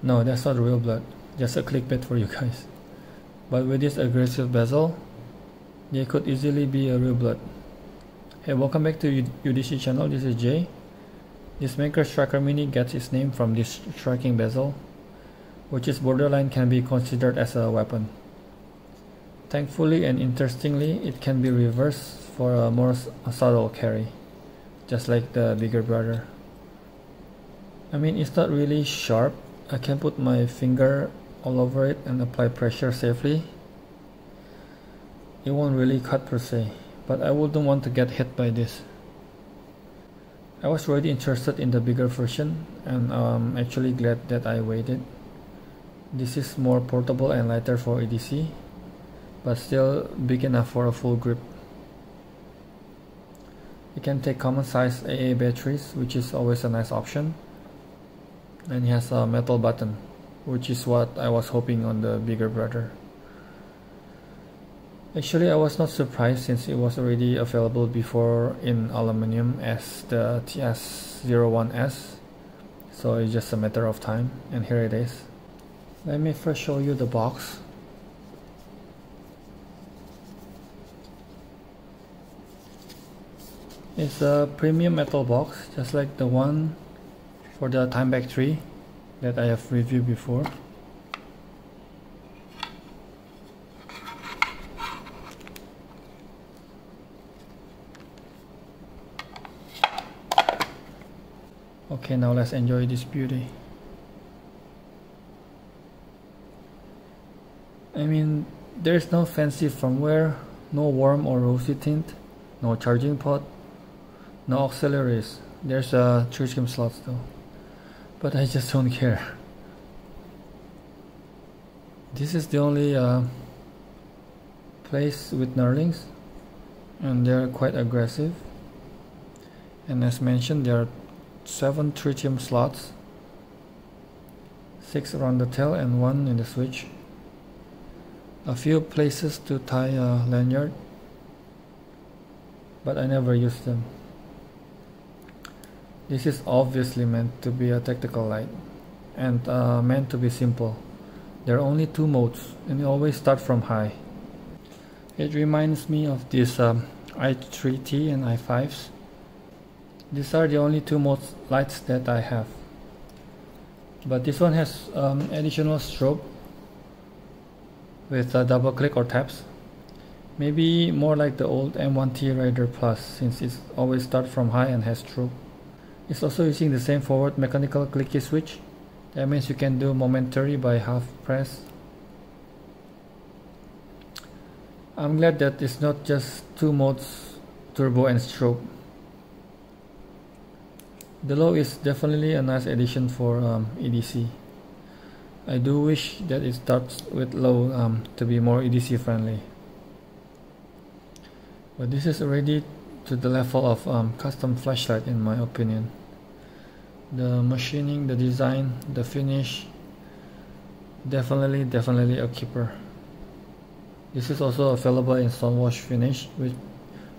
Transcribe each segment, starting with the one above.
No, that's not real blood, just a clickbait for you guys. But with this aggressive bezel, they could easily be a real blood. Hey, welcome back to UDC channel. This is Jay. This Manker Striker Mini gets its name from this striking bezel, which is borderline can be considered as a weapon. Thankfully and interestingly, it can be reversed for a more subtle carry, just like the bigger brother. I mean, it's not really sharp. I can put my finger all over it and apply pressure safely. It won't really cut per se, but I wouldn't want to get hit by this. I was already interested in the bigger version, and I'm actually glad that I waited. This is more portable and lighter for EDC, but still big enough for a full grip. You can take common size AA batteries, which is always a nice option, and it has a metal button, which is what I was hoping on the bigger brother. Actually, I was not surprised since it was already available before in aluminum as the TS01S, so it's just a matter of time, and here it is. Let me first show you the box. It's a premium metal box, just like the one for the Timeback 3 that I have reviewed before. Okay, now let's enjoy this beauty. I mean, there's no fancy firmware, no warm or rosy tint, no charging port, no auxiliaries. There's a 3 SIM slots though, but I just don't care. This is the only place with knurlings, and they're quite aggressive. And as mentioned, there are 7 tritium slots, 6 around the tail and 1 in the switch. A few places to tie a lanyard, but I never use them. This is obviously meant to be a tactical light and meant to be simple. There are only 2 modes and you always start from high. It reminds me of these i3T and i5s. These are the only 2 modes lights that I have. But this one has additional strobe with a double click or taps. Maybe more like the old M1T Raider Plus, since it always starts from high and has strobe. It's also using the same forward mechanical clicky switch. That means you can do momentary by half press. I'm glad that it's not just 2 modes, turbo and strobe. The low is definitely a nice addition for EDC. I do wish that it starts with low to be more EDC friendly. But this is already to the level of custom flashlight in my opinion. The machining, the design, the finish, definitely a keeper. This is also available in stonewash finish,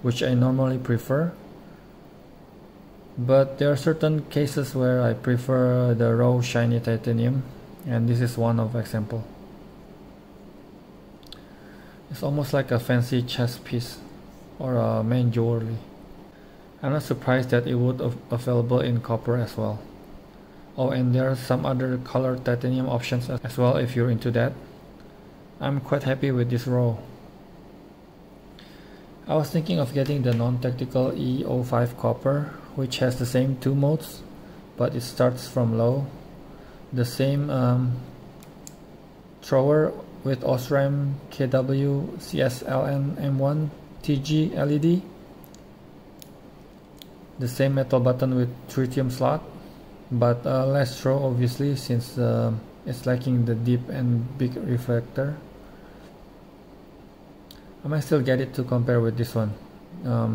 which I normally prefer. But there are certain cases where I prefer the raw shiny titanium, and this is one of example. It's almost like a fancy chess piece or a main jewelry. I'm not surprised that it would available in copper as well. Oh, and there are some other colored titanium options as well if you're into that. I'm quite happy with this raw. I was thinking of getting the non-tactical E05 copper, which has the same 2 modes, but it starts from low. The same thrower with Osram KW CSLNM1.TG LED. The same metal button with tritium slot, but less throw obviously, since it's lacking the deep and big reflector. I might still get it to compare with this one.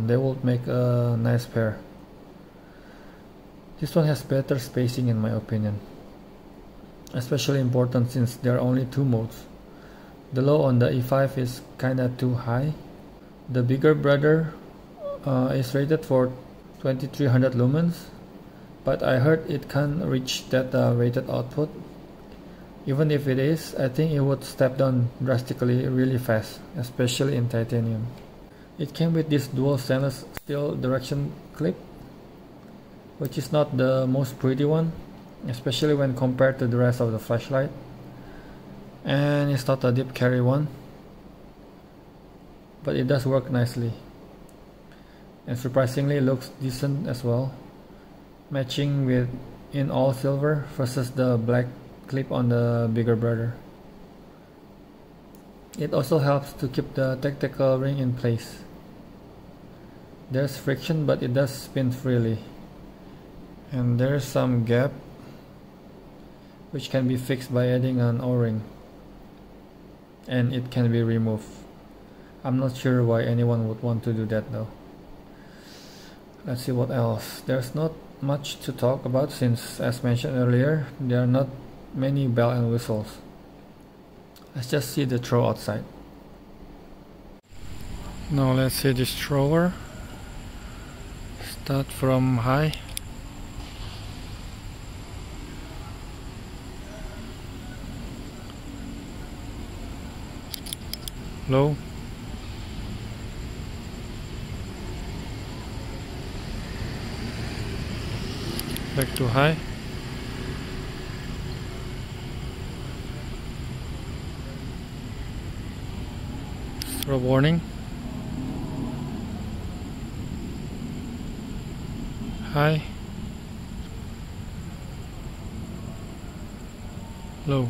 They will make a nice pair. This one has better spacing in my opinion, especially important since there are only 2 modes. The low on the E5 is kinda too high. The bigger brother is rated for 2300 lumens, but I heard it can reach that rated output. Even if it is, I think it would step down drastically really fast, especially in titanium. It came with this dual stainless steel direction clip, which is not the most pretty one, especially when compared to the rest of the flashlight. And it's not a deep carry one, but it does work nicely. And surprisingly looks decent as well, matching with in all silver versus the black clip on the bigger brother. It also helps to keep the tactical ring in place. There's friction, but it does spin freely. And there's some gap which can be fixed by adding an O-ring, and it can be removed. I'm not sure why anyone would want to do that though. Let's see what else. There's not much to talk about since, as mentioned earlier, there are not many bell and whistles. Let's just see the throw outside. Now let's see this thrower. Start from high. Low. Back to high. Throw warning. High. Low.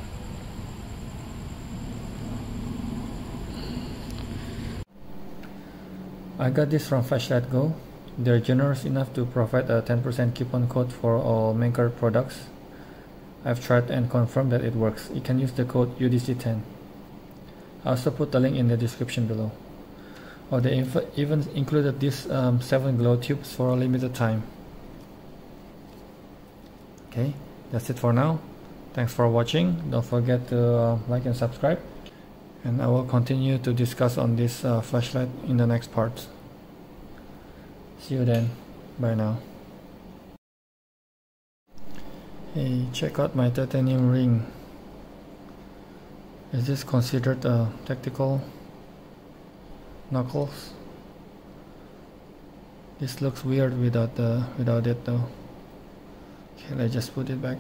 I got this from Flashlight Go. They're generous enough to provide a 10% coupon code for all Manker products. I've tried and confirmed that it works. You can use the code UDC10. I also put the link in the description below. Oh, they even included these 7 glow tubes for a limited time. Okay, that's it for now. Thanks for watching. Don't forget to like and subscribe. And I will continue to discuss on this flashlight in the next part. See you then. Bye now. Hey, check out my titanium ring. Is this considered a tactical knuckles? This looks weird without it though. Okay, let's just put it back.